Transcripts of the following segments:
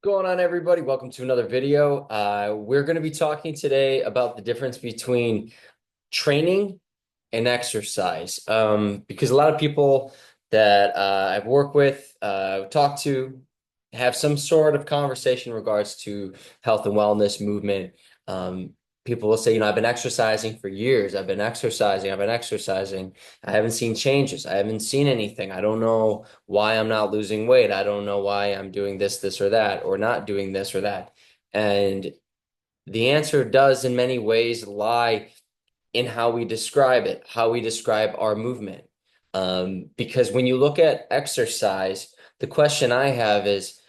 Going on, everybody? Welcome to another video. We're going to be talking today about the difference between training and exercise. Because a lot of people that I've worked with, talked to, have some sort of conversation in regards to health and wellness movement. Um, People will say, I've been exercising for years. I've been exercising. I haven't seen changes. I haven't seen anything. I don't know why I'm not losing weight. I don't know why I'm doing this or that, or not doing this or that. And the answer does, in many ways, lie in how we describe it, how we describe our movement. Because when you look at exercise, the question I have is,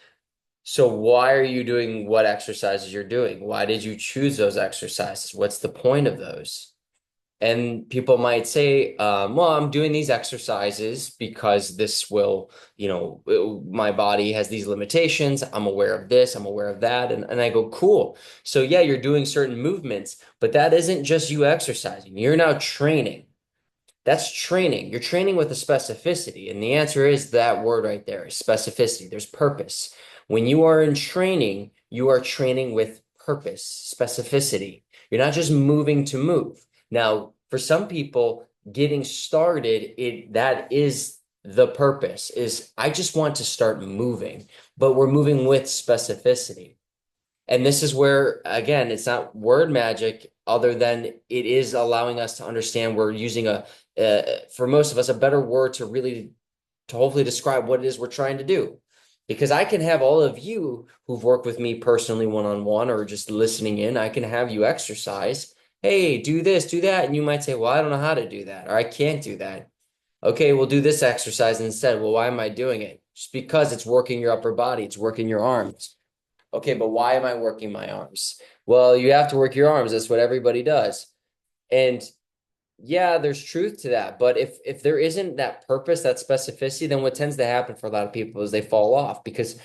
so why are you doing what exercises you're doing? Why did you choose those exercises? What's the point of those? And people might say, well, I'm doing these exercises because this will, my body has these limitations. I'm aware of this, I'm aware of that. And I go, cool. So, yeah, you're doing certain movements, but that isn't just you exercising. You're now training. That's training. You're training with a specificity. And the answer is that word right there, specificity. There's purpose. When you are in training, you are training with purpose, specificity. You're not just moving to move. Now, for some people, getting started, that is the purpose, is I just want to start moving, but we're moving with specificity. And this is where, again, it's not word magic, other than it is allowing us to understand we're using for most of us, a better word to hopefully describe what it is we're trying to do. Because I can have all of you who've worked with me personally one-on-one or just listening in, I can have you exercise. Hey, do this, do that. And you might say, well, I don't know how to do that, or I can't do that. Okay, we'll do this exercise instead. Well, why am I doing it? Just because it's working your upper body, it's working your arms. Okay, but why am I working my arms? Well, you have to work your arms. That's what everybody does. And yeah, there's truth to that. But if there isn't that purpose, that specificity, then what tends to happen for a lot of people is they fall off, because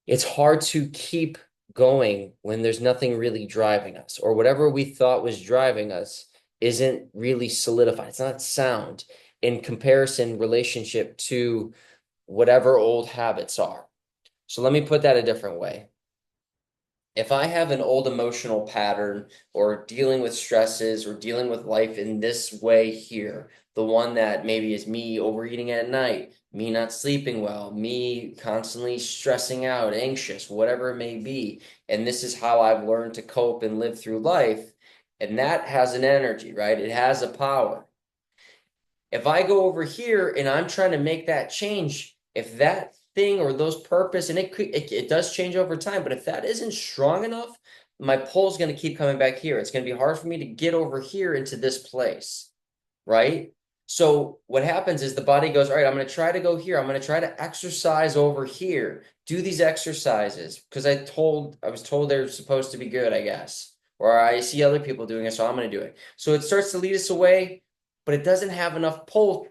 it's hard to keep going when there's nothing really driving us, or whatever we thought was driving us isn't really solidified. It's not sound in comparison relationship to whatever old habits are. So let me put that a different way. If I have an old emotional pattern, or dealing with stresses, or dealing with life in this way here, the one that maybe is me overeating at night, me not sleeping well, me constantly stressing out, anxious, whatever it may be, and this is how I've learned to cope and live through life, and that has an energy, right? It has a power. If I go over here and I'm trying to make that change, if that thing or those purpose, and it does change over time, but if that isn't strong enough, my pull's going to keep coming back here. It's going to be hard for me to get over here into this place, right? So what happens is the body goes, all right, I'm going to try to go here. I'm going to try to exercise over here. Do these exercises because I was told they're supposed to be good, I guess. Or I see other people doing it, so I'm going to do it. So it starts to lead us away, but it doesn't have enough pull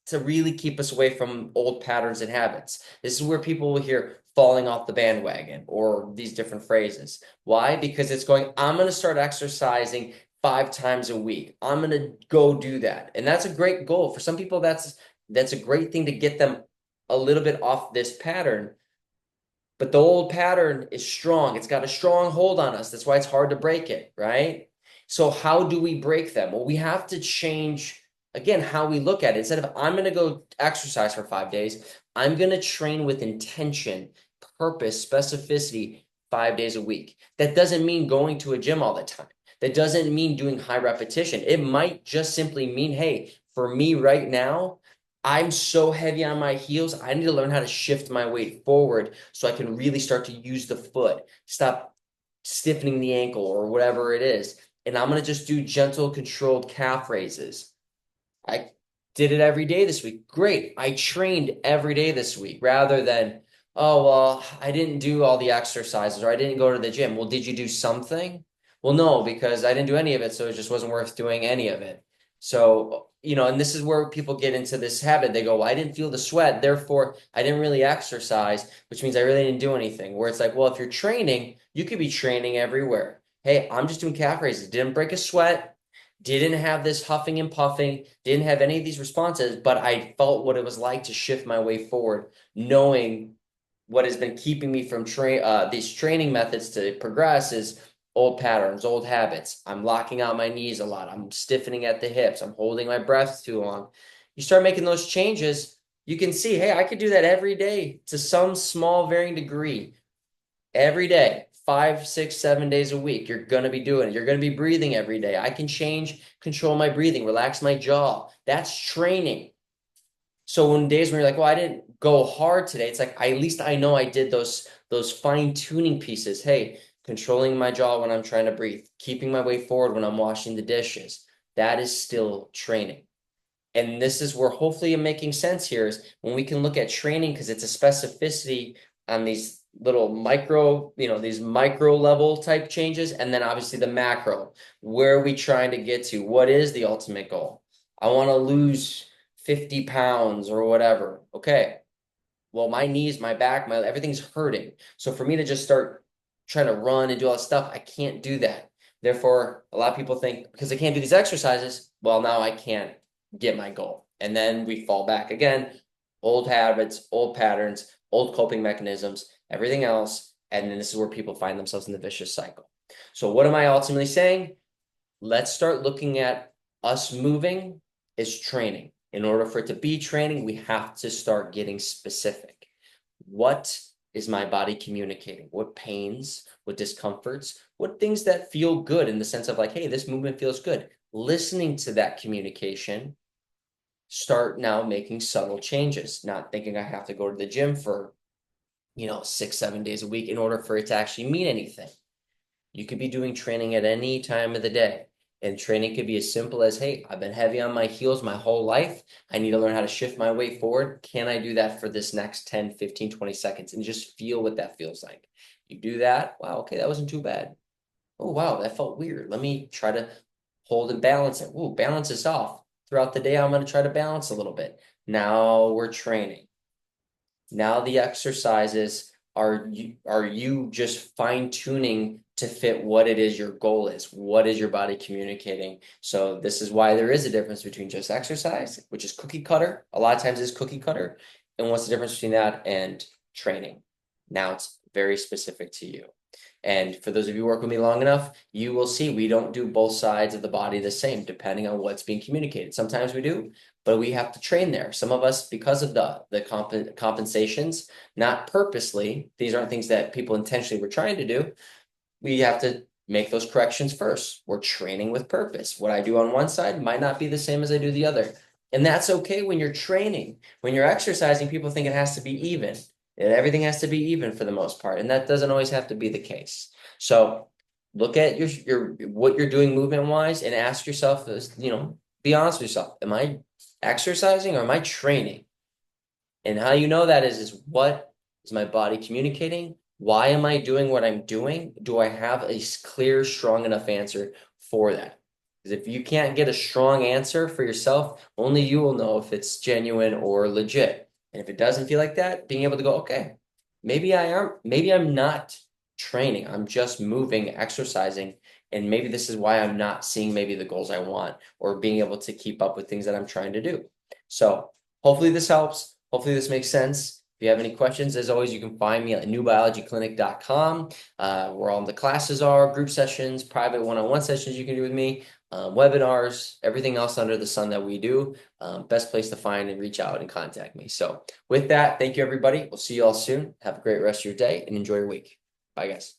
to really keep us away from old patterns and habits. This is where people will hear falling off the bandwagon or these different phrases. Why? Because it's going, I'm going to start exercising 5 times a week. I'm going to go do that. And that's a great goal. For some people, that's a great thing to get them a little bit off this pattern. But the old pattern is strong. It's got a strong hold on us. That's why it's hard to break it, right? So how do we break them? Well, we have to change, again, how we look at it. Instead of I'm going to go exercise for 5 days, I'm going to train with intention, purpose, specificity 5 days a week. That doesn't mean going to a gym all the time. That doesn't mean doing high repetition. It might just simply mean, hey, for me right now, I'm so heavy on my heels. I need to learn how to shift my weight forward so I can really start to use the foot, stop stiffening the ankle or whatever it is. And I'm going to just do gentle, controlled calf raises. I did it every day this week. Great. I trained every day this week rather than, oh, well, I didn't do all the exercises or I didn't go to the gym. Well, did you do something? Well, no, because I didn't do any of it. So it just wasn't worth doing any of it. So, and this is where people get into this habit. They go, well, I didn't feel the sweat. Therefore, I didn't really exercise, which means I really didn't do anything. Where it's like, well, if you're training, you could be training everywhere. Hey, I'm just doing calf raises. Didn't break a sweat. Didn't have this huffing and puffing, didn't have any of these responses, but I felt what it was like to shift my way forward, knowing what has been keeping me from these training methods to progress is old patterns, old habits. I'm locking out my knees a lot. I'm stiffening at the hips. I'm holding my breath too long. You start making those changes, you can see, hey, I could do that every day to some small varying degree. Every day, 5, 6, 7 days a week, you're going to be doing it. You're going to be breathing every day. I can control my breathing, relax my jaw. That's training. So when days when you're like, well, I didn't go hard today, it's like at least I know I did those fine-tuning pieces. Hey, controlling my jaw when I'm trying to breathe, keeping my weight forward when I'm washing the dishes. That is still training. And this is where hopefully I'm making sense here is when we can look at training because it's a specificity on these little micro, these micro level type changes, and then obviously the macro. Where are we trying to get to? What is the ultimate goal? I want to lose 50 pounds or whatever. Okay. Well, my knees, my back, my everything's hurting. So for me to just start trying to run and do all that stuff, I can't do that. Therefore, a lot of people think because I can't do these exercises, well, now I can't get my goal. And then we fall back again, old habits, old patterns, old coping mechanisms, everything else. And then this is where people find themselves in the vicious cycle. So what am I ultimately saying? Let's start looking at us moving is training. In order for it to be training, we have to start getting specific. What is my body communicating? What pains, what discomforts, what things that feel good in the sense of like, hey, this movement feels good. Listening to that communication, start now making subtle changes, not thinking I have to go to the gym for, 6, 7 days a week in order for it to actually mean anything. You could be doing training at any time of the day. And training could be as simple as, hey, I've been heavy on my heels my whole life. I need to learn how to shift my weight forward. Can I do that for this next 10, 15, 20 seconds and just feel what that feels like? You do that. Wow, okay, that wasn't too bad. Oh, wow, that felt weird. Let me try to hold and balance it. Ooh, balance is off. Throughout the day, I'm going to try to balance a little bit. Now we're training. Now the exercises are you just fine tuning to fit what it is your goal is? What is your body communicating? So this is why there is a difference between just exercise, which is cookie cutter. A lot of times it's cookie cutter. And what's the difference between that and training? Now it's very specific to you. And for those of you who work with me long enough, you will see we don't do both sides of the body the same, depending on what's being communicated. Sometimes we do, but we have to train there. Some of us, because of the compensations, not purposely, these aren't things that people intentionally were trying to do. We have to make those corrections first. We're training with purpose. What I do on one side might not be the same as I do the other. And that's okay when you're training. When you're exercising, people think it has to be even. And everything has to be even for the most part. And that doesn't always have to be the case. So look at your what you're doing movement wise and ask yourself, be honest with yourself. Am I exercising or am I training? And how you know that is what is my body communicating? Why am I doing what I'm doing? Do I have a clear, strong enough answer for that? Because if you can't get a strong answer for yourself, only you will know if it's genuine or legit. And if it doesn't feel like that, being able to go, okay, maybe I'm not training. I'm just moving, exercising, and maybe this is why I'm not seeing maybe the goals I want or being able to keep up with things that I'm trying to do. So hopefully this helps. Hopefully this makes sense. If you have any questions, as always, you can find me at newbiologyclinic.com, where all the classes are, group sessions, private one-on-one sessions you can do with me, webinars, everything else under the sun that we do. Best place to find and reach out and contact me. So with that, thank you, everybody. We'll see you all soon. Have a great rest of your day and enjoy your week. Bye, guys.